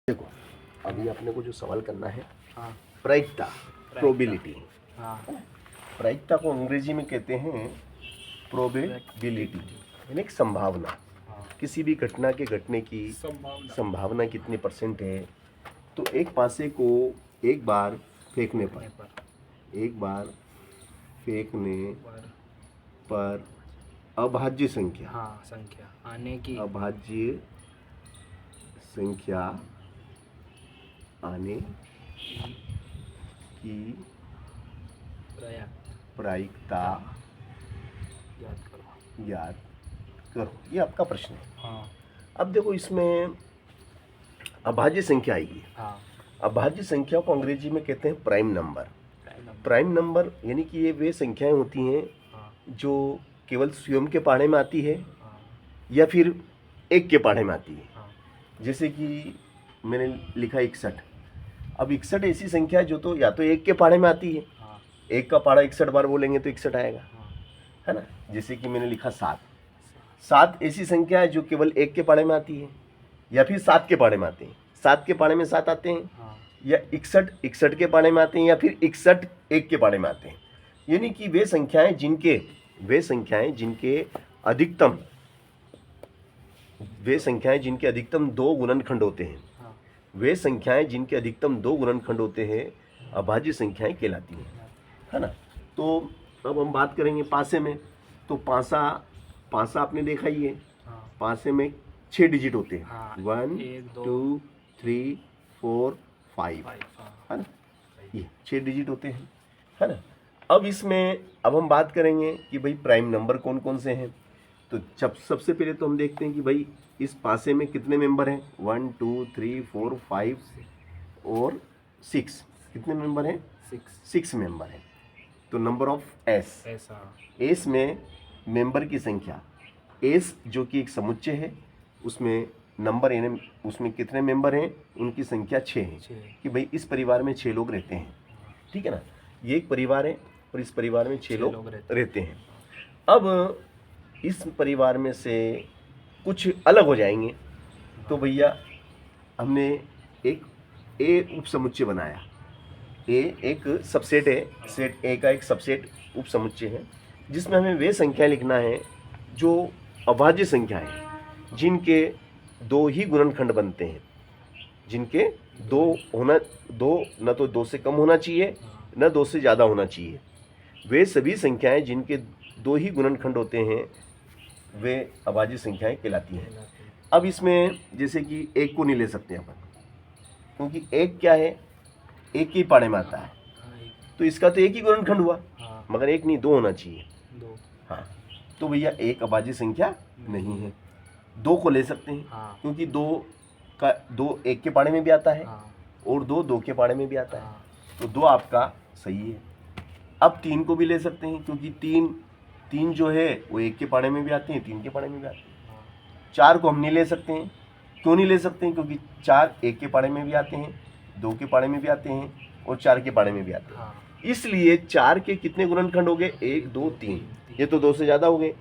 देखो, अभी अपने को जो सवाल करना है, हाँ प्रायिकता, प्रोबेबिलिटी। हाँ प्रायिकता को अंग्रेजी में कहते हैं प्रोबेबिलिटी, यानी एक संभावना। हाँ किसी भी घटना के घटने की संभावना कितने % है। तो एक पासे को एक बार फेंकने पर अभाज्य संख्या आने की प्रायिकता याद करो। ये आपका प्रश्न है। हाँ अब देखो, इसमें अभाज्य संख्या आएगी। हाँ अभाज्य संख्या को अंग्रेजी में कहते हैं प्राइम नंबर। प्राइम नंबर यानी कि ये वे संख्याएं होती हैं जो केवल स्वयं के पहाड़े में आती है या फिर एक के पहाड़े में आती है। जैसे कि मैंने लिखा 61। अब 61 ऐसी संख्या है जो तो या तो एक के पहाड़े में आती है, एक का पहाड़ा 61 बार बोलेंगे तो 61 आएगा, है ना। जैसे कि मैंने लिखा 7 ऐसी संख्या है जो केवल एक के पहाड़े में आती है या फिर 7 के पहाड़े में आते हैं। 7 के पहाड़े में 7 आते हैं, या 61 के पहाड़े में आते हैं, या फिर 61 एक के पहाड़े में आते हैं। यानी कि वे संख्याएं जिनके अधिकतम 2 गुणनखंड होते हैं, वे संख्याएं जिनके अधिकतम 2 गुणनखंड होते हैं अभाज्य संख्याएं कहलाती हैं, है ना। तो अब हम बात करेंगे पासे में। तो पासा आपने देखा ही है। पासे में 6 डिजिट होते हैं, 1 2 3 4 5, है ना। ये 6 डिजिट होते हैं, है ना। अब हम बात करेंगे कि भाई प्राइम नंबर कौन कौन से हैं। तो सबसे पहले तो हम देखते हैं कि भाई इस पासे में कितने मेंबर हैं। 1 2 3 4 5 और 6। कितने मेंबर हैं? 6 मेंबर हैं। तो नंबर ऑफ एस में मेंबर की संख्या, एस जो कि एक समुच्चय है, उसमें नंबर यानी उसमें कितने मेंबर हैं, उनकी संख्या 6 है। कि भाई इस परिवार में 6 लोग रहते हैं, ठीक है ना। ये एक परिवार है और इस परिवार में 6 लोग रहते हैं। अब इस परिवार में से कुछ अलग हो जाएंगे। तो भैया हमने एक ए उप समुच्चय बनाया। ए एक सबसेट है, सेट ए का एक सबसेट उप समुच्चय है, जिसमें हमें वे संख्याएं लिखना है जो अभाज्य संख्याएं हैं, जिनके 2 ही गुणनखंड बनते हैं, जिनके 2 न तो 2 से कम होना चाहिए न 2 से ज़्यादा होना चाहिए। वे सभी संख्याएं जिनके 2 ही गुणनखंड होते हैं वे अभाज्य संख्याएं कहलाती हैं। अब इसमें जैसे कि एक को नहीं ले सकते अपन, क्योंकि एक क्या है, एक ही पाड़े में आता है, तो इसका तो एक ही गुणनखंड हुआ, मगर एक नहीं 2 होना चाहिए। हाँ, तो भैया एक अभाज्य संख्या नहीं है। 2 को ले सकते हैं, क्योंकि 2 एक के पाड़े में भी आता है और 2 के पाड़े में भी आता है, तो 2 आपका सही है। अब 3 को भी ले सकते हैं, क्योंकि 3 जो है वो एक के पाड़े में भी आते हैं, 3 के पाड़े में भी आते हैं। 4 को हम नहीं ले सकते हैं। क्यों नहीं ले सकते हैं? क्योंकि 4 एक के पाड़े में भी आते हैं, 2 के पाड़े में भी आते हैं और 4 के पाड़े में भी आते हैं। इसलिए 4 के कितने गुणनखंड हो गए? 1 2 3। ये तो 2 से ज़्यादा हो गए।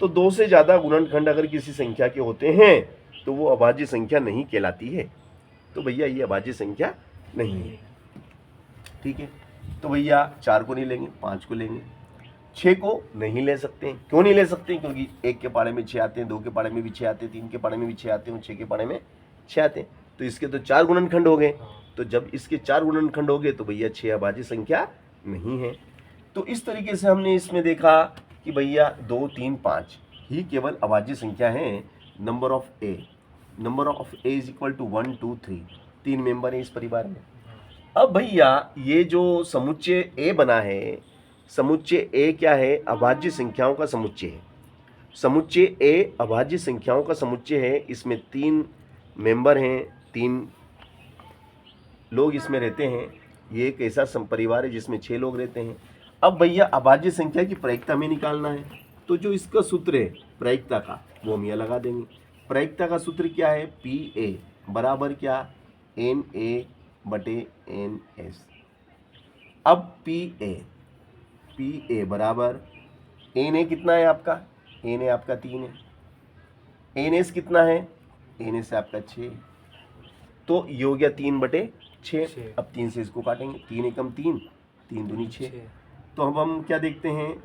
तो 2 से ज़्यादा गुणनखंड अगर किसी संख्या के होते हैं तो वो अभाज्य संख्या नहीं कहलाती है। तो भैया ये अभाज्य संख्या नहीं है, ठीक है। तो भैया 4 को नहीं लेंगे, 5 को लेंगे। 6 को नहीं ले सकते हैं। क्यों नहीं ले सकते? क्योंकि एक के पाड़े में 6 आते हैं, 2 के पाड़े में भी 6 आते हैं, 3 के पाड़े में भी 6 आते हैं और 6 के पाड़े में 6 आते हैं। तो इसके तो 4 गुणनखंड हो गए। तो जब इसके 4 गुणनखंड हो गए तो भैया 6 अभाज्य संख्या नहीं है। तो इस तरीके से हमने इसमें देखा कि भैया 2 3 5 ही केवल अभाज्य संख्या है। Number of A is equal to 1 2 3। 3 member हैं इस परिवार में। अब भैया ये जो समुच्चय ए बना है, समुच्चय ए क्या है? अभाज्य संख्याओं का समुच्चय है। समुच्चय ए अभाज्य संख्याओं का समुच्चय है। इसमें 3 मेंबर हैं, 3 लोग इसमें रहते हैं। ये एक ऐसा परिवार है जिसमें 6 लोग रहते हैं। अब भैया अभाज्य संख्या की प्रायिकता में निकालना है, तो जो इसका सूत्र है प्रायिकता का वो हम यहाँ लगा देंगे। प्रायिकता का सूत्र क्या है? पी ए बराबर क्या? एन ए बटे एन एस। अब पी ए बराबर एन ए कितना है आपका? एन ए आपका 3 है। एन एस कितना है? एन एस आपका 6। तो ये हो गया 3/6। छः। अब 3 से इसको काटेंगे, 3 एकम 3, 3 दूनी 6। छः। तो अब हम क्या देखते हैं,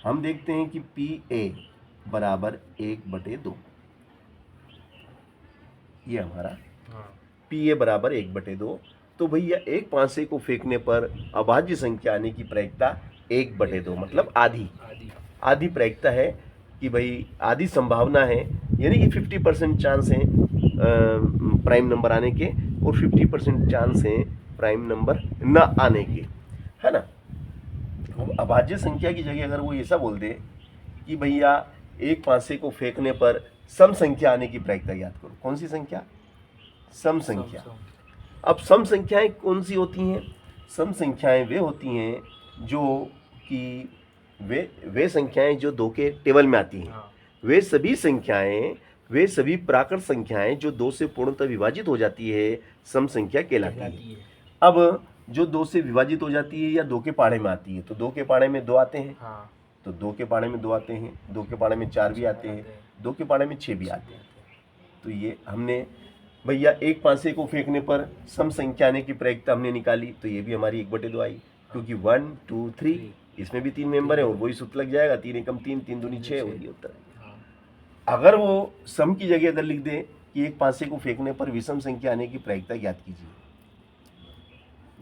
हम देखते हैं कि PA बराबर 1/2। ये हमारा हाँ। PA बराबर 1/2। तो भैया एक पांसे को फेंकने पर अभाज्य संख्या आने की प्रायिकता 1/2 मतलब आधी आदि। आधी प्रायिकता है कि भाई आधी संभावना है, यानी कि 50% चांस है प्राइम नंबर आने के और 50% चांस है प्राइम नंबर न आने के, है ना। अब अभाज्य संख्या की जगह अगर वो ऐसा बोल दे कि भैया एक पांसे को फेंकने पर सम संख्या आने की प्रायिकता ज्ञात करो। कौन सी संख्या? सम संख्या। अब सम संख्याएं कौन सी होती हैं? सम संख्याएं वे होती हैं जो कि वे संख्याएं जो 2 के टेबल में आती हैं। हाँ। वे सभी संख्याएं, वे सभी प्राकृत संख्याएं जो 2 से पूर्णतः विभाजित हो जाती है सम संख्या कहलाती है। अब जो 2 से विभाजित हो जाती है या 2 के पाड़े में आती है, तो 2 के पाड़े में 2 आते हैं। हाँ। तो 2 के पाड़े में 2 आते हैं, 2 के पाड़े में 4 भी आते हैं, 2 के पाड़े में 6 भी आते हैं। तो ये हमने भैया एक पांसे को फेंकने पर सम संख्या आने की प्रायिकता हमने निकाली, तो ये भी हमारी 1/2 आई, क्योंकि 1 2 3 इसमें भी 3 मेंबर है और वही सूत्र लग जाएगा, 3 एकम 3, 3 दूनी 6, वही उत्तर है। अगर वो सम की जगह अगर लिख दे कि एक पांसे को फेंकने पर विषम संख्या आने की प्रायिकता ज्ञात कीजिए,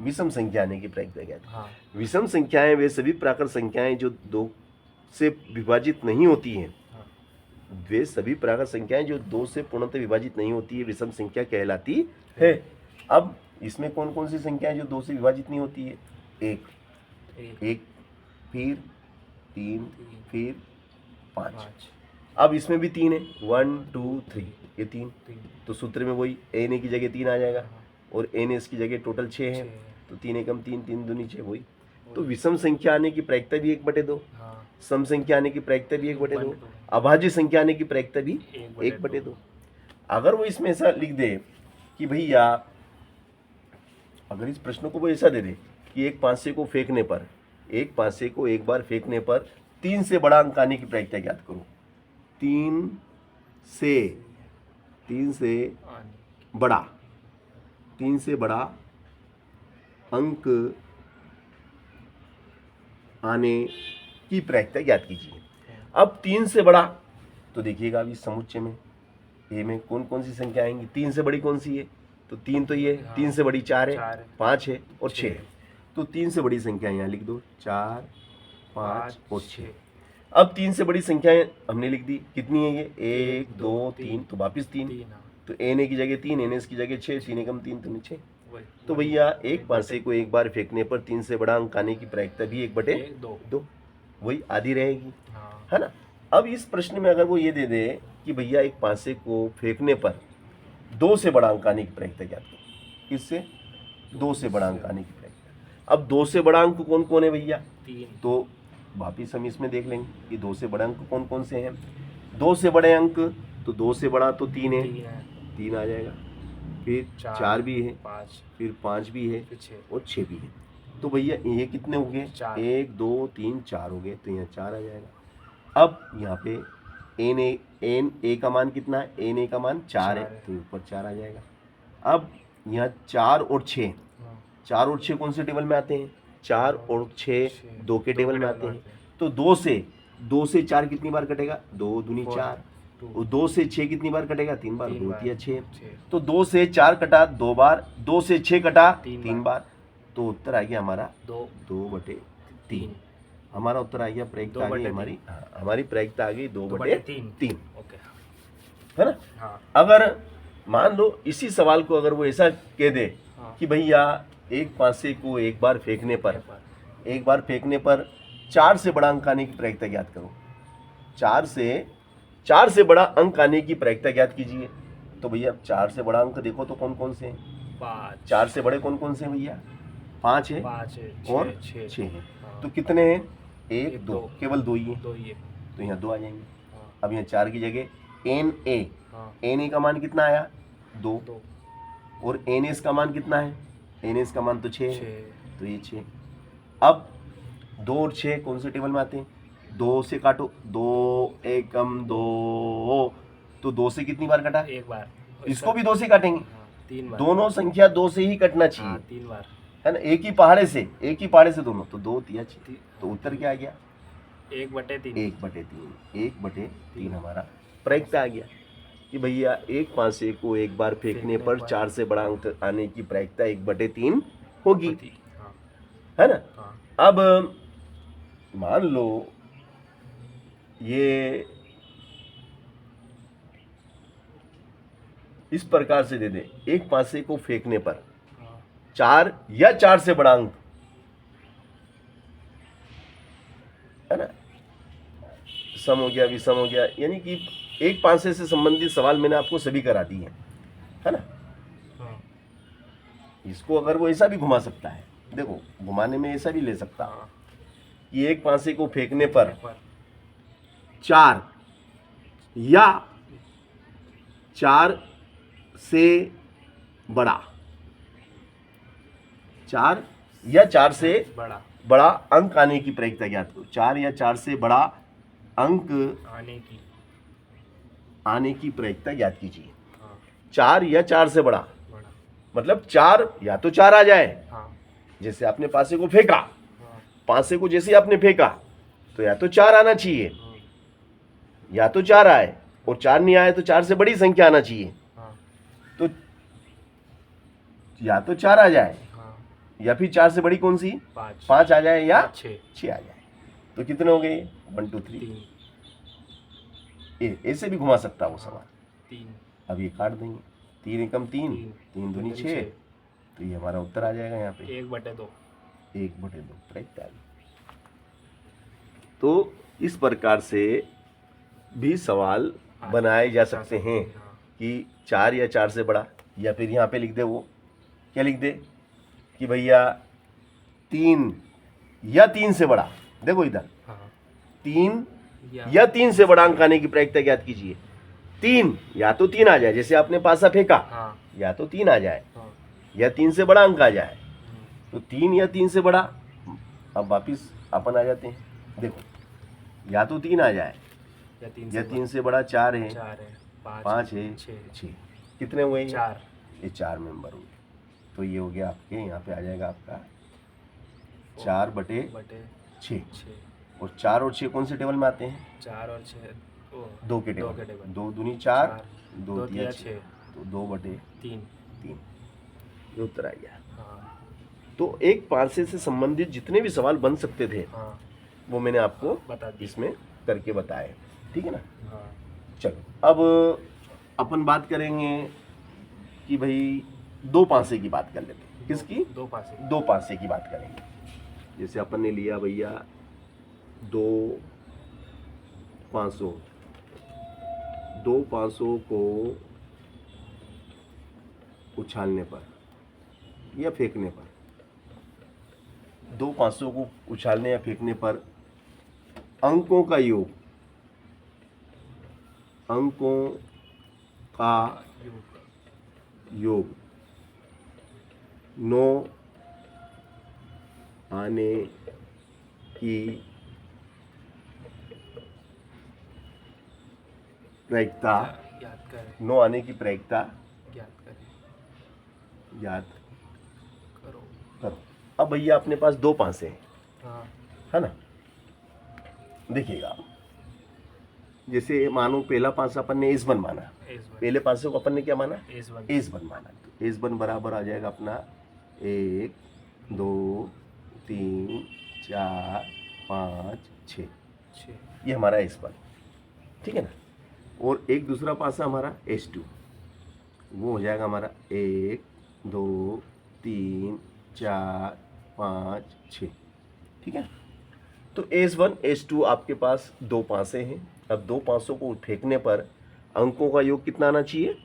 विषम संख्या आने की प्रायिकता ज्ञात। हाँ। विषम संख्याएं वे सभी प्राकृत संख्याएं जो 2 से विभाजित नहीं होती हैं, वे सभी प्राकृत संख्याएं जो 2 से पूर्णतः विभाजित नहीं होती है विषम संख्या कहलाती है। अब इसमें कौन कौन सी संख्याएं जो 2 से विभाजित नहीं होती है? एक, फिर 3, फिर 5। अब इसमें भी 3 है, 1 2 3, ये 3। तो सूत्र में वही एन की जगह 3 आ जाएगा और एन एस की जगह टोटल 6 है, तो 3 एकम 3, 3 दूनी 6, वही। तो विषम संख्या आने की प्रायिकता भी 1/2, सम संख्या आने की प्रायिकता भी 1/2, अभाज्य संख्या आने की प्रायिकता भी 1/2। अगर वो इसमें ऐसा लिख दे कि भैया, अगर इस प्रश्न को वो ऐसा दे दे कि एक पांसे को फेंकने पर, एक पांसे को एक बार फेंकने पर 3 से बड़ा अंक आने की प्रायिकता ज्ञात करो। 3 से बड़ा, 3 से बड़ा अंक आने की प्रायिकता ज्ञात कीजिए। अब 3 से बड़ा, तो देखिएगा अभी समुच्चय में ए में कौन कौन सी संख्या आएंगी। 3 से बड़ी कौन सी है? तो 3 तो ये, 3 से बड़ी 4 है, 5 है और 6 है। तो 3 से बड़ी संख्या यहाँ लिख दो, 4 5 और 6। अब 3 से बड़ी संख्याएं हमने लिख दी, कितनी है ये? 1 2 3, तो वापिस 3, तो एन ए की जगह 3, एन एस की जगह 6, 3 एकम 3 तो 6। तो भैया एक पांसे को एक बार फेंकने पर 3 से बड़ा अंक आने की प्रायिकता भी 1/2, वही आधी रहेगी, है ना। अब इस प्रश्न में अगर वो ये दे दे कि भैया एक पांसे को फेंकने पर 2 से बड़ा अंक आने की प्रायिकता ज्ञात करो। किससे? 2 से बड़ा अंक आने की प्रायिकता। अब 2 से बड़ा अंक कौन कौन है भैया? 3। तो वापिस हम इसमें देख लेंगे कि 2 से बड़े अंक कौन कौन से हैं। 2 से बड़े अंक, तो 2 से बड़ा तो 3 है, 3 आ जाएगा, फिर 4 भी है, 5, फिर 5 भी है और 6 भी है। तो भैया ये कितने हो गए? 1 2 3 4 हो गए, तो यहाँ 4 आ जाएगा। अब यहाँ पे एन ए का मान कितना है? एन ए का मान 4 है, तो ऊपर 4 आ जाएगा। अब यहाँ 4 और 6, 4 और 6 कौन से टेबल में आते हैं? 4 और 6 2 के टेबल में आते हैं। तो 2 से 4 कितनी बार कटेगा? 2 दूनी 4। 2 से 6 कितनी बार कटेगा? 3 बार, 2 या 6। तो 2 से 4 कटा 2 बार, 2 से 6 कटा 3 बार, तो उत्तर आ गया हमारा 2/3। हमारा उत्तर आ गया, प्रायिकता आ गई हमारी, हमारी प्रायिकता आ गई 2/3, है ना। अगर मान लो इसी सवाल को अगर वो ऐसा कह दे कि भैया एक पांसे को एक बार फेंकने पर 4 से बड़ा अंक आने की प्रायिकता ज्ञात करो। 4 से बड़ा अंक आने की प्रायिकता ज्ञात कीजिए। तो भैया 4 से बड़ा अंक देखो तो कौन कौन से हैं? 4 से बड़े कौन कौन से हैं भैया? 5 है और 6 है। तो कितने हैं? 1 2, केवल 2 ही है, तो यहाँ 2 आ जाएंगे। अब यहाँ 4 की जगह एन ए का मान कितना आया? 2, और एन एस का मान कितना है? एन एस का मान तो 6 है, तो ये 6। अब 2 और 6 कौन से टेबल में आते हैं? 2 से काटो, 2 एकम 2, तो 2 से कितनी बार कटा? 1 बार। इसको भी 2 से काटेंगे, 3 बार। दोनों संख्या 2 से ही कटना चाहिए। हाँ, 3 बार। है ना, एक ही पहाड़े से दोनों, तो 2 तिया 6। तो उत्तर क्या आ गया? 1/3। 1/3। 1/3 हमारा प्रायिकता आ गया कि भैया एक पांसे को एक बार फेंकने पर 4 से बड़ा अंक आने की प्रायिकता 1/3 होगी। हाँ। है ना। हाँ। अब मान लो ये इस प्रकार से दे दे, एक पांसे को फेंकने पर 4 या 4 से बड़ा अंक, है ना, सम हो गया, विषम हो गया, यानी कि एक पांसे से संबंधित सवाल मैंने आपको सभी करा दिए, है ना। हाँ। इसको अगर वो ऐसा भी घुमा सकता है, देखो घुमाने में ऐसा भी ले सकता है कि एक पांसे को फेंकने पर 4 या 4 से बड़ा, 4 या 4 से बड़ा अंक आने की प्रायिकता ज्ञात करो। 4 या 4 से बड़ा अंक आने की प्रायिकता ज्ञात कीजिए। 4 या 4 से बड़ा मतलब 4 या तो 4 आ जाए, जैसे आपने पासे को फेंका, पासे को जैसे आपने फेंका तो या तो 4 आना चाहिए, या तो 4 आए, और 4 नहीं आए तो 4 से बड़ी संख्या आना चाहिए। तो या तो 4 आ जाए, या फिर 4 से बड़ी कौन सी? 5 आ जाए या 6 आ जाए। तो कितने हो गए? 1 2 3। ऐसे भी घुमा सकता वो सवाल। अब ये काट देंगे, 3 एकम 3, 3 दूनी 6, तो ये हमारा उत्तर आ जाएगा यहाँ पे 1/2। 1/2 प्रायिकता। तो इस प्रकार से भी सवाल बनाए जा सकते हैं कि 4 या 4 से बड़ा, या फिर यहाँ पे लिख दे, वो क्या लिख दे कि भैया 3 या 3 से बड़ा, देखो इधर 3 या 3 से बड़ा अंक आने की प्रायिकता ज्ञात कीजिए। 3 या तो 3 आ जाए, जैसे आपने पासा फेंका, या तो 3 आ जाए या 3 से बड़ा अंक आ जाए। तो 3 या 3 से बड़ा, अब वापिस अपन आ जाते हैं, देखो या तो 3 आ जाए या 3 से बड़ा 4 है, 5 है, 6। कितने हुए? 4। ये 4 मेंबर हुए। तो ये हो गया आपके, यहाँ पे आ जाएगा आपका 4/6। और 4 और 6 कौन से टेबल में आते हैं? 4 और 6 2 के टेबल। 2 दूनी 4, 2 तिया 6, तो 2/3। ये उत्तर आ गया। तो एक पांसे से संबंधित जितने भी सवाल बन सकते थे वो मैंने आपको इसमें करके बताए, ठीक है ना। चलो अब अपन बात करेंगे कि भाई 2 पांसे की बात कर लेते हैं। किसकी? 2 पांसे की बात करेंगे। जैसे अपन ने लिया भैया 2 500, 2 500 को उछालने पर या फेंकने पर, 2 500 को उछालने या फेंकने पर अंकों का योग, अंकों का योग 9 आने की प्रायिकता, 9 आने की प्रायिकता याद करो। अब भैया अपने पास 2 पांसे हैं, है ना। देखिएगा, जैसे मानो पहला पांसा अपन ने S1 माना, पहले पांसे को अपन ने क्या माना? S1 माना। तो S1 बराबर आ जाएगा अपना 1 2 3 4 5 6। ये हमारा S1, ठीक है ना। और एक दूसरा पासा हमारा S2, वो हो जाएगा हमारा 1 2 3 4 5 6, ठीक है। तो S1 S2 आपके पास 2 पासे हैं। अब 2 पासों को फेंकने पर अंकों का योग कितना आना चाहिए?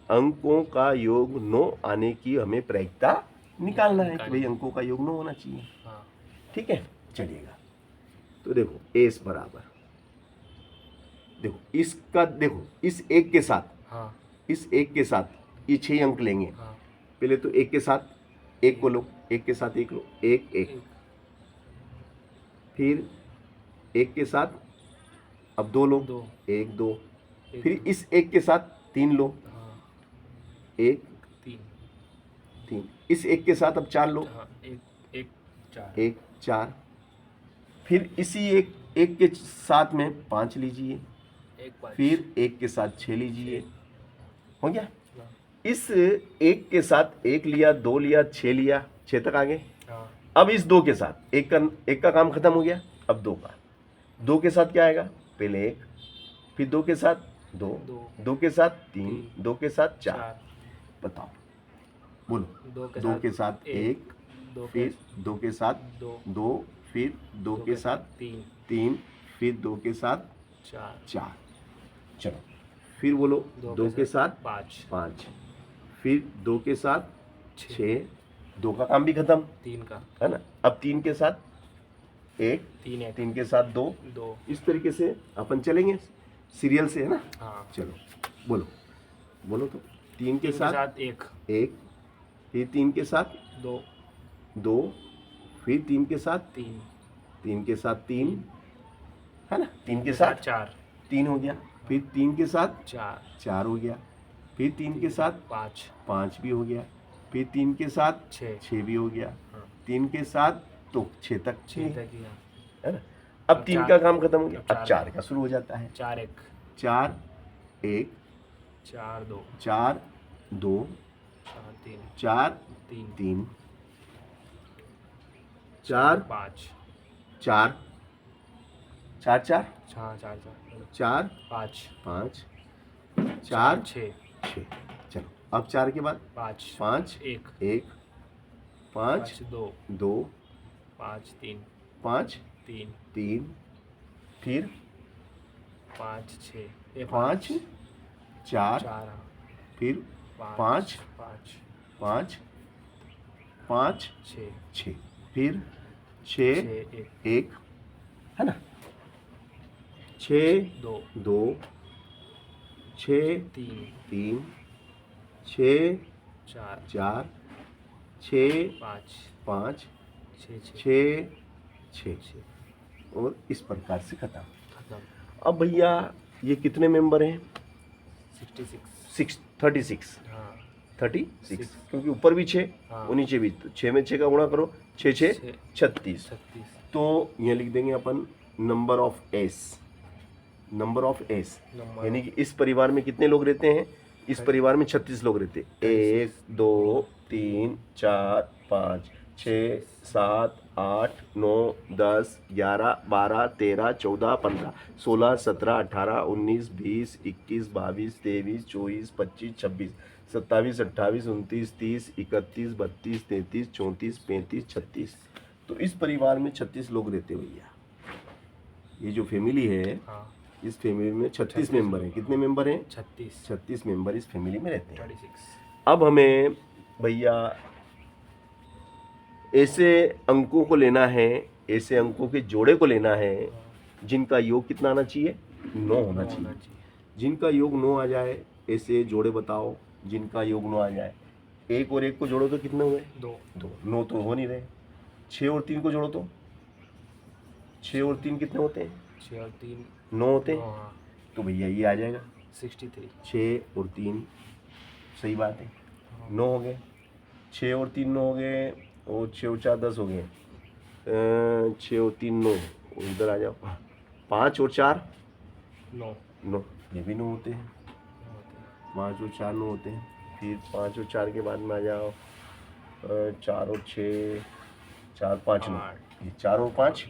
अंकों का योग 9 आने की हमें प्रायिकता निकालना है कि भाई अंकों का योग 9 होना चाहिए, ठीक है। चलिएगा, तो देखो S बराबर, देखो इसका, देखो इस एक के साथ, इस एक के साथ ये 6 अंक लेंगे। पहले तो एक के साथ एक को लो, एक के साथ एक लो, एक एक, फिर एक के साथ अब 2 लो, 1 2, फिर इस एक के साथ 3 लो, 1 3, इस 1 के साथ अब 4 लो, हाँ, एक एक चार 1 4, फिर इसी एक के साथ में 5 लीजिए, एक पाँच फिर 1 के साथ 6 लीजिए, हो गया। हाँ, इस 1 के साथ 1 लिया, 2 लिया, 6 लिया, 6 तक आ गए। हाँ, अब इस 2 के साथ एक का काम खत्म हो गया, अब 2 का, 2 के साथ क्या आएगा, पहले 1, फिर 2 के साथ 2, दो, 2 के साथ 3, तीन, 2 के साथ 4, चार, बताओ, बोलो। 2 के साथ 1, दो के फिर 2 के साथ दो, 2, फिर 2 के साथ तीन, 3, फिर 2 के साथ चार, 4, चलो फिर बोलो, 2 के साथ पाँच, 5, फिर 2 के साथ छः, 6, 2 का काम भी खत्म, तीन का है ना। अब 3 के साथ 1, तीन, एक 3 के साथ 2, दो, इस तरीके से अपन चलेंगे सीरियल से, है ना। हाँ, चलो बोलो, बोलो तो। 3 के तीन साथ एक 1, फिर 3 के साथ दो, 2, फिर 3 के साथ तीन, 3 के साथ 3, है ना। 3 के साथ साथ चार, 3 हो गया, फिर 3 के साथ चार, 4 हो गया, फिर 3 के साथ पाँच, 5 भी हो गया, फिर 3 के साथ छः, 6 भी हो गया, हाँ, 3 के साथ तो 6 तक छः तक ही, हाँ, है ना। अब अब 3 चार- का काम खत्म हो गया, अब अब चार 4 का शुरू हो जाता है। चार एक 4 1, चार दो, 4 2, चार तीन, 4 तीन, 3, 4 पाँच, 4 4 4, चार चार चार 4 पाँच, 5, 4 छः, 6, चलो अब 4 के बाद पाँच, 5 एक, 1, 5 पाँच दो, 2, पाँच तीन, 5 तीन, 3, फिर पाँच छः, 5 4, चार, हाँ, फिर पाँच, 5 पाँच, 5 5 छः, 6, फिर 6 छः एक, 1, है ना। 6 दो, 2, 6 तीन, 3, 6 चार, 4, 6 पाँच, 5 छः छः, 6 6, छः, और इस प्रकार से खत्म। खत्म। अब भैया ये कितने मेंबर हैं? 66, 36, हाँ, 36, क्योंकि ऊपर भी 6 हाँ। और नीचे भी, तो 6 में 6 का गुणा करो, 6 6 छः, 36, 36, तो ये लिख देंगे अपन number of s, number of s, number यानी कि इस परिवार में कितने लोग रहते हैं? इस परिवार में 36 लोग रहते हैं। 1 2 3 4 5 6 7 8 9 10 11 12 13 14 15 16 17 18 19 20 21 22 23 24 25 26 27 28 29 30 31 32 33 34 35 36, तो इस परिवार में 36 लोग रहते हैं भैया। ये जो फैमिली है, हाँ, इस फैमिली में 36 मेंबर हैं। कितने मेंबर हैं? 36, 36 मेंबर इस फैमिली में रहते हैं। 36, अब हमें भैया ऐसे अंकों को लेना है, ऐसे अंकों के जोड़े को लेना है जिनका योग कितना आना चाहिए? 9 होना चाहिए। जिनका योग 9 आ जाए, ऐसे जोड़े बताओ जिनका योग 9 आ जाए। 1 और 1 को जोड़ो तो कितने हुए? दो, 2, 9 तो हो नहीं रहे। 6 और 3 को जोड़ो तो 6 और 3 कितने होते हैं? 6 और 3, 9 होते 9, हैं। हाँ, तो भैया ये आ जाएगा 63, 6 और 3, सही बात है, हाँ, 9 हो गए। 6 और 3 9 हो गए, और 6 और 4 10 हो गए। 6 और 3 9, इधर आ जाओ। 5 और 4 9, 9, ये भी 9 होते हैं। 5 और 4 9 होते हैं। फिर 5 और 4 के बाद में आ जाओ 4 और 6, 4 5 9, ये 4 और 5,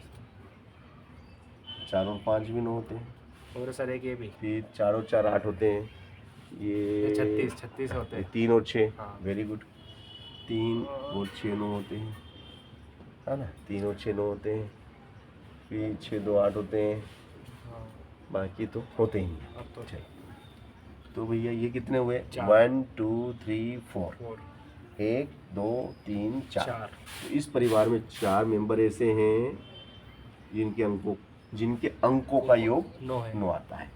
4 और 5 भी 9 होते हैं। और सर एक ये भी फिर 4 और 4 8 होते हैं। ये 36 होते हैं, 3 और 6, हाँ। Very good. 3 और 6 9 होते हैं, है ना। 3 और 6 9 होते हैं। फिर 6 2 8 होते हैं, हाँ, बाकी तो होते ही हैं। अब तो तो भैया ये कितने हुए? 1 2 3 4, 4, 1 2 3 4। 4, तो इस परिवार में 4 मेंबर ऐसे हैं जिनके अंकों का योग 9 है, 9 आता है।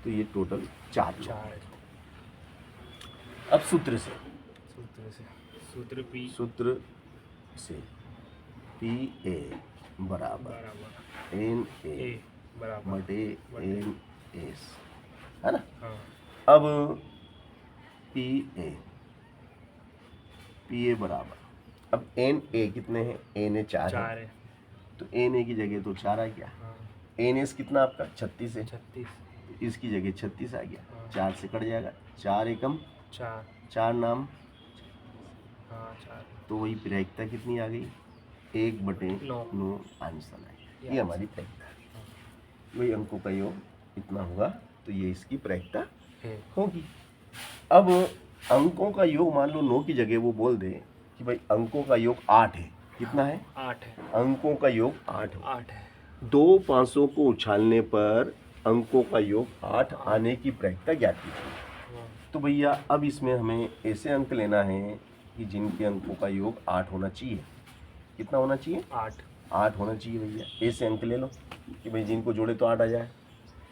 तो ये टोटल 4 लोग। 4 है। अब सूत्र से सूत्र से पी ए बराबर बराबर एन ए ए बराबर बटे एन एस, है ना। हाँ, अब पी पी ए बराबर, अब एन ए कितने हैं, एन ए 4 4 है, है। तो एन ए की जगह तो 4 आ गया, हाँ एन एस कितना आपका 36 है, 36। तो इसकी जगह 36 आ गया, हाँ। 4 से कट जाएगा, 4 एकम 4। 4 नाम, हाँ 4। तो वही प्रायिकता कितनी आ गई, 1/9 9। आंसर आ गया, ये हमारी प्रायिकता है। वही अंकों का योग इतना होगा, तो ये इसकी प्रायिकता है। होगी। अब अंकों का योग मान लो 9 की जगह वो बोल दे कि भाई अंकों का योग 8 है, कितना है, 8 है। अंकों का योग 8 है, 8 है। 2 500 को उछालने पर अंकों का योग 8 आने की प्रायिकता ज्ञात कीजिए। हाँ। तो भैया अब इसमें हमें ऐसे अंक लेना है कि जिनके अंकों का योग 8 होना चाहिए, कितना होना चाहिए, 8। 8 होना चाहिए भैया, ऐसे अंक ले लो कि भाई जिनको जोड़े तो 8 आ जाए,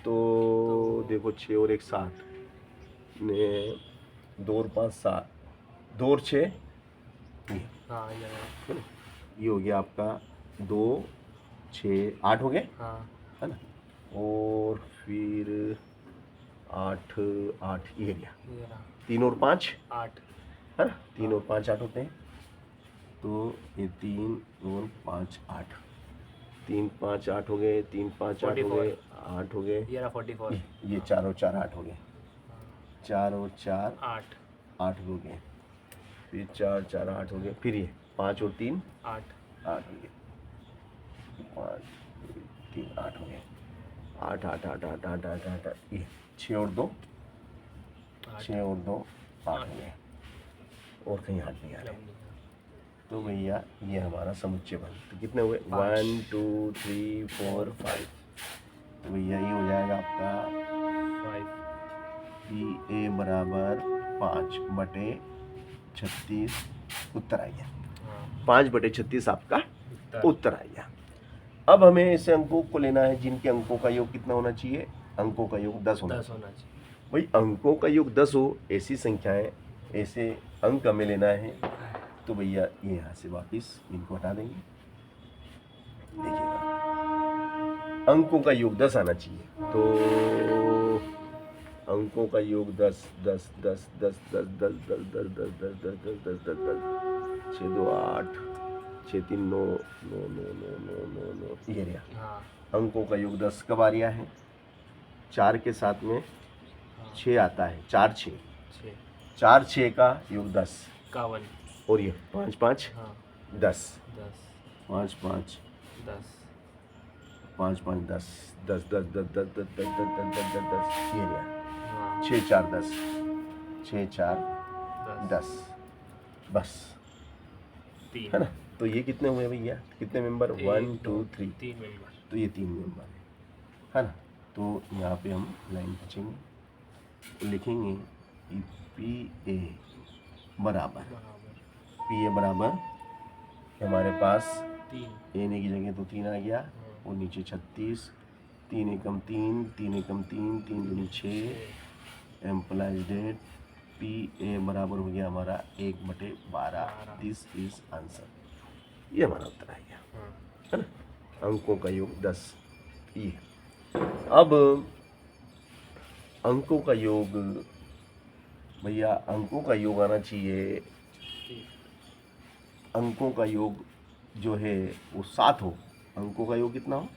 तो देखो 6 और 1 7 ने 2 और 5 7, 2 और 6 हाँ ये हो गया आपका 2 6 8 हो गए, हाँ है ना, और फिर 8 8 ये गया, ये रहा 3 और 5 8। है ना, 3 और 5 8 होते हैं, तो ये 3 और 5 8, 3 5 8 हो गए, 3 5 8 हो गए, 8 हो गए, ये रहा 44। ये 4 और 4 8 हो गए, 4 और 4 8। 8 हो गए, फिर 4 4 8 हो गए, फिर ये 5 और 3 8। 8 हो गए, 5 3 8 हो गए, 8 8 8 8 8 8 8 8, ये 6 और 2 6 और 2 8 हो गए, और कहीं 8 नहीं आ रहे, तो भैया ये हमारा समुच्चय बन, तो कितने हुए 1 2 3 4 5, तो भैया ये हो जाएगा आपका 5। पी ए बराबर 5/36, उत्तर आ गया, हाँ 5/36 आपका उत्तर आ गया। अब हमें ऐसे अंकों को लेना है जिनके अंकों का योग कितना होना चाहिए, अंकों का योग 10 होना 10 चाहिए। होना चाहिए। भाई अंकों का योग 10 हो, ऐसी संख्याएं, ऐसे अंक हमें लेना है, तो भैया ये यहाँ से वापिस इनको हटा देंगे, देखिएगा अंकों का योग 10 आना चाहिए, तो अंकों का योग 10 10 10 10 10 10 10 10 10 10 10 10 10 10 10, 6 2 8, 6 3 9 9 9 9 9 9 9, ये रहा हाँ अंकों का योग 10 कब आ रहा है, 4 के साथ में 6 आता है, 4 6 6 4 6 का योग 10, 51। और ये 5 5 हाँ 10, 10 5 5 10 5 5 10 10 10 10 10 10 10 10 10 10 10, ये रहा हाँ 6 4 10, 6 4 10, बस, 3 है ना, तो ये कितने हुए भैया, कितने मेंबर, 1 2 3, 3 मेंबर। तो ये 3 मेंबर है ना, तो यहाँ पे हम लाइन खींचेंगे, तो लिखेंगे कि पी ए बराबर, पी ए बराबर हमारे पास 3। ए ने की जगह तो 3 आ गया, और नीचे 36, 3 एकम 3, 3 एकम 3, 3 दूनी 6, एम्प्लाइज डेट, पी ए बराबर हो गया हमारा 1/12, दिस इज आंसर, ये हमारा उत्तर आ गया, है ना, अंकों का योग 10 ये। अब अंकों का योग, भैया अंकों का योग आना चाहिए, अंकों का योग जो है वो 7 हो, अंकों का योग कितना हो,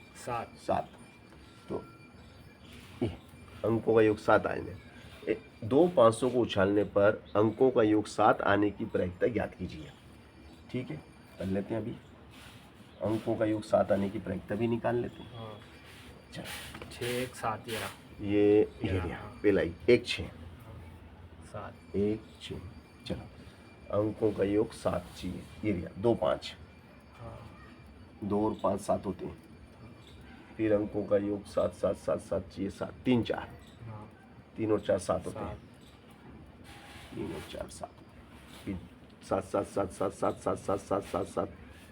7, तो ये अंकों का योग 7 आने, 2 500 को उछालने पर अंकों का योग 7 आने की प्रायिकता ज्ञात कीजिए। ठीक है, कर लेते हैं, अभी अंकों का योग 7 आने की प्रायिकता भी निकाल लेते हैं। हाँ चलो 6 1 7 ये रहा ये रहा, पहला ही 1 6 7 1 6, चलो अंकों का योग 7 चाहिए, ये रहा 2 5, हाँ 2 और 5 7 होते हैं, फिर अंकों का योग 7 7 7 7 चाहिए, 7 3 4, हाँ 3 और 4 7 होते हैं, 7 3 और 4 7, फिर 7 7 7 7 7 7 7 7 7 7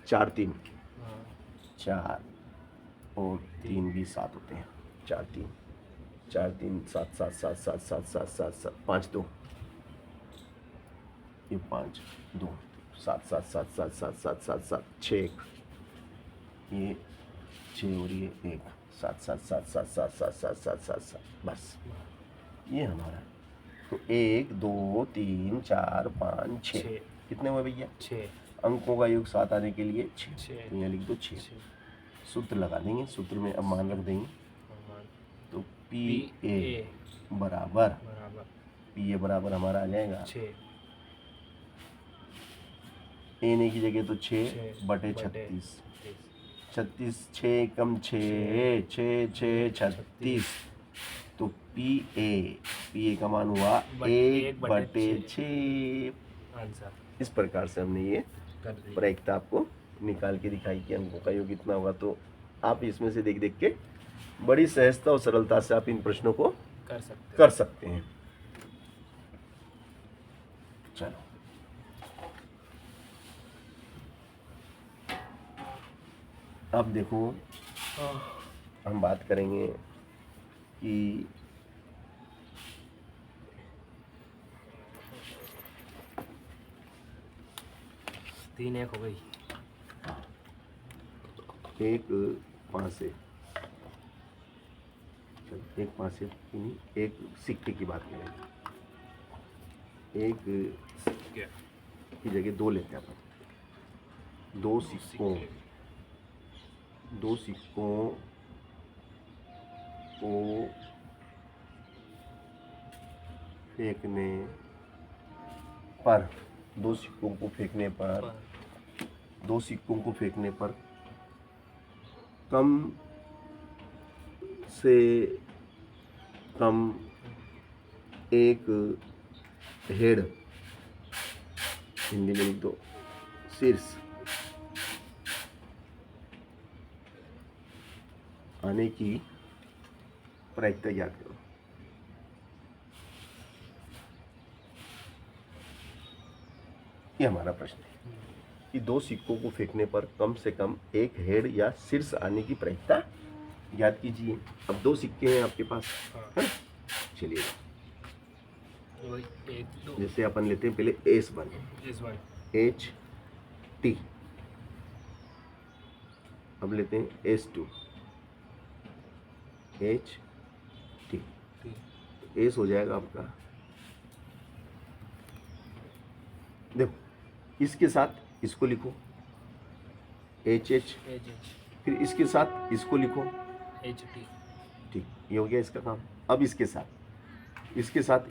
4 3 हाँ 4, और 3 भी 7 होते हैं, 4 3 4 3 7 7 7 7 7 7 7 7 5 2, ये 5 2 7 7 7 7 7 7 7 7 6 1, ये 6 और ये 1 7 7 7 7 7 7 7 7 7 7, बस ये हमारा, तो 1 2 3 4 5 6, कितने हुए भैया? 6 अंकों का योग 7 आने के लिए 6, 6 तो यहाँ लिख दो 6। सूत्र लगा देंगे, सूत्र में अब मान रख देंगे, तो पी ए बराबर बराबर पी ए बराबर हमारा आ जाएगा 6 एने की जगह तो 6 बटे 36, 36 6 कम 6 6 6 36, तो पी ए का मान हुआ 1/6। आंसर इस प्रकार से हमने ये कर दी। प्रायिकता आपको निकाल के दिखाई कि अंकों का योग कितना होगा। तो आप इसमें से देख देख के बड़ी सहजता और सरलता से आप इन प्रश्नों को कर सकते हैं। चलो अब देखो, हम बात करेंगे कि तीन एक हो गई। एक पाँच से एक पाँच से नहीं, एक सिक्के की बात करेंगे। एक की जगह 2 लेते हैं अपन। दो सिक्कों को फेंकने पर दो सिक्कों को फेंकने पर कम से कम एक हेड, हिंदी में लिख दो शीर्ष, आने की प्रायिकता याद करो। ये हमारा प्रश्न है कि दो सिक्कों को फेंकने पर कम से कम एक हेड या शीर्ष आने की प्रायिकता याद कीजिए। अब 2 सिक्के हैं आपके पास, है ना? चलिए जैसे अपन लेते हैं पहले S1 H T, अब लेते हैं S2 H T, एस हो जाएगा आपका। देखो इसके साथ इसको लिखो एच एच, फिर इसके साथ इसको लिखो एच टी, ठीक, ये हो गया इसका काम। अब इसके साथ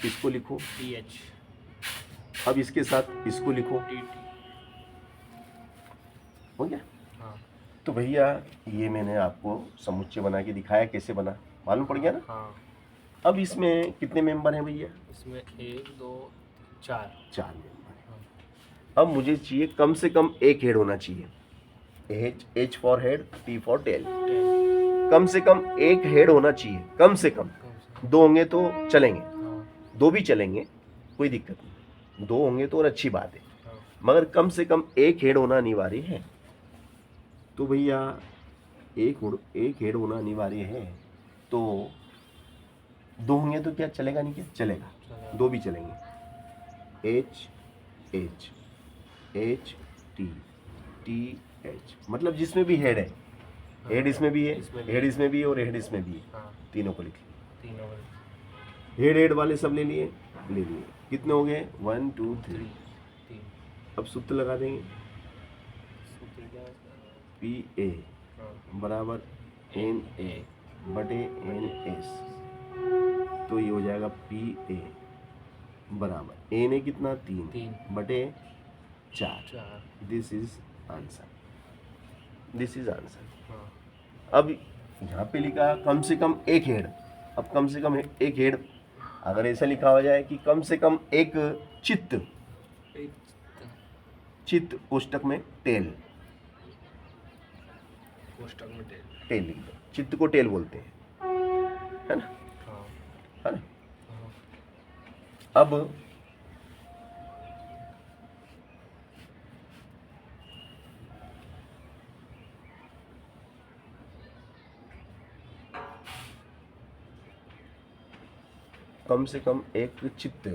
इसको लिखो टी एच, अब इसके साथ इसको लिखो, टी टी, हो गया। हाँ तो भैया ये मैंने आपको समुच्चय बना के दिखाया, कैसे बना मालूम पड़ गया ना। हाँ। अब इसमें कितने मेंबर हैं भैया? इसमें 1 2 4 मेंबर हैं। अब मुझे चाहिए कम से कम एक हेड होना चाहिए। H for head, T for tail. कम से कम एक हेड होना चाहिए, कम से कम। 2 होंगे तो चलेंगे, 2 भी चलेंगे, कोई दिक्कत नहीं। 2 होंगे तो और अच्छी बात है, मगर कम से कम एक हेड होना अनिवार्य है। तो भैया एक हेड होना अनिवार्य है, तो 2 होंगे तो क्या चलेगा? नहीं क्या चलेगा, 2 भी चलेंगे। H T T H, मतलब जिसमें भी हेड है, हेड इसमें भी है, हेड इसमें भी है और हेड इसमें भी है, तीनों को लिख लिया। हेड वाले सब ले लिए। कितने हो गए? 1 2 3। अब सूत्र लगा देंगे, पी ए बराबर NA बटे NS, तो ये हो जाएगा पी ए बराबर NA कितना? 3 बटे 4। This is answer. अब यहाँ पे लिखा कम से कम एक हेड। अब कम से कम एक हेड, अगर ऐसा लिखा हो जाए कि कम से कम एक चित्त कोष्टक में टेल लिख दो। चित्त को टेल बोलते हैं, है ना? है ना? अब कम से कम एक चित्त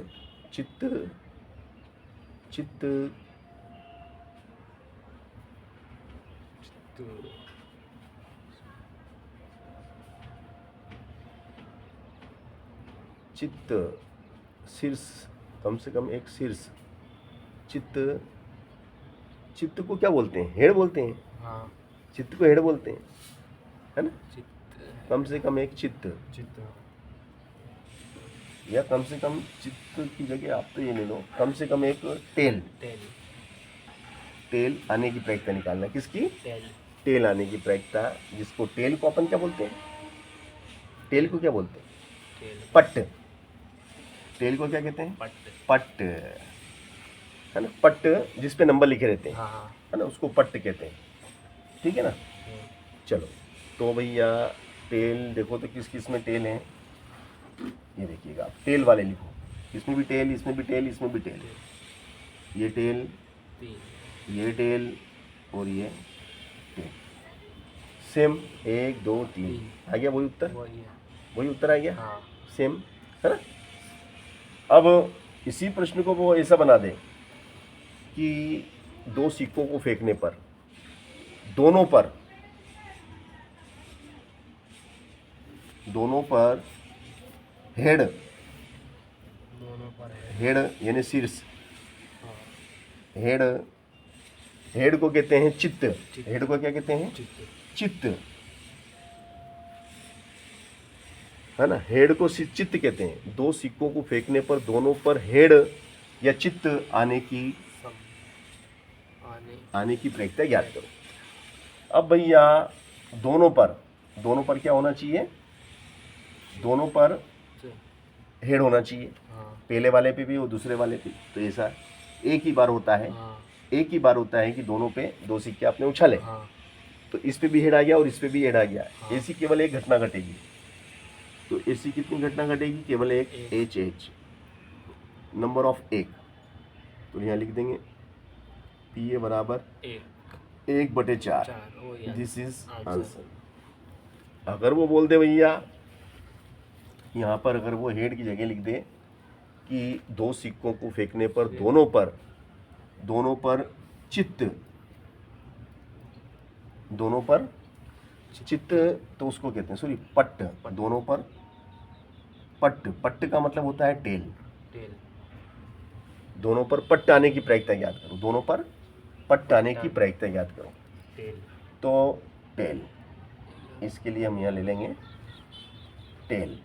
शीर्ष, कम से कम एक शीर्ष चित्त चित्त को क्या बोलते हैं? हेड बोलते हैं। हाँ चित्त को हेड बोलते हैं, है ना? चित्त कम से कम एक चित्त, चित्त या कम से कम चित्त की जगह आप तो ये ले लो, कम से कम एक टेल, टेल टेल आने की प्रायिकता निकालना। किसकी? टेल टेल आने की प्रायिकता, जिसको टेल को अपन क्या बोलते हैं? टेल को क्या बोलते हैं? टेल पट्ट। टेल को क्या कहते हैं? पट पट्ट, है ना? पट्ट जिस पे नंबर लिखे रहते हैं, हाँ हाँ है ना, उसको पट्ट कहते हैं। ठीक है ना? चलो, तो भैया टेल देखो तो किस किस में टेल है, ये देखिएगा आप, टेल वाले लिखो, इसमें भी टेल, इसमें भी टेल, इसमें भी टेल, ये टेल, तीन ये टेल और ये टेल, सेम 1 2 3 आ गया वही उत्तर, वही है वही उत्तर आ गया, हाँ सेम, है ना? अब इसी प्रश्न को वो ऐसा बना दे कि दो सिक्कों को फेंकने पर दोनों पर हेड, दोनों पर है हेड यानी शीर्ष, हाँ हेड, हेड को कहते हैं चित्त, चित्त। हेड को क्या कहते हैं? चित्त चित्त, है ना? हेड को चित्त कहते हैं। दो सिक्कों को फेंकने पर दोनों पर हेड या चित्त आने की आने आने की प्रायिकता याद करो। अब भैया दोनों पर क्या होना चाहिए? दोनों पर से हेड होना चाहिए, हाँ पहले वाले पे भी और दूसरे वाले पे। तो ऐसा एक ही बार होता है, हाँ एक ही बार होता है कि दोनों पे दो सिक्के आपने उछाले, हाँ तो इस पे भी हेड आ गया और इस पे भी हेड आ गया। हाँ। ऐसी केवल एक घटना घटेगी। तो ऐसी कितनी घटना घटेगी? केवल एक, एक। एच नंबर ऑफ एक। तो यहाँ लिख देंगे पी ए बराबर एक 1/4। चार वो यार दिस इज आंसर। आंसर। अगर वो बोल दे भैया यहाँ पर, अगर वो हेड की जगह लिख दे कि दो सिक्कों को फेंकने पर दोनों पर चित्त, दोनों पर चित्त, तो उसको कहते हैं, सॉरी, पट्ट, दोनों पर पट्ट, पट्ट का मतलब होता है टेल। टेल दोनों पर पट्ट आने की प्रायिकता याद करो, दोनों पर पट्ट आने की प्रायिकता याद करो। टेल तो टेल, इसके लिए हम यहाँ ले लेंगे टेल,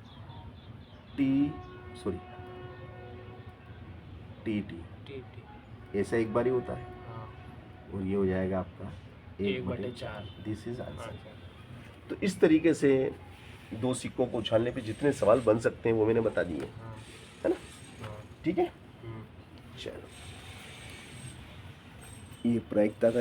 टी, टी टी ऐसा एक बार ही होता है, हाँ और ये हो जाएगा आपका 1/4। This is answer. आंसर तो इस तरीके से दो सिक्कों को उछालने पे जितने सवाल बन सकते हैं वो मैंने बता दिए, हाँ है ना? हाँ ठीक है, हम्म। चलो, ये प्रायिकता का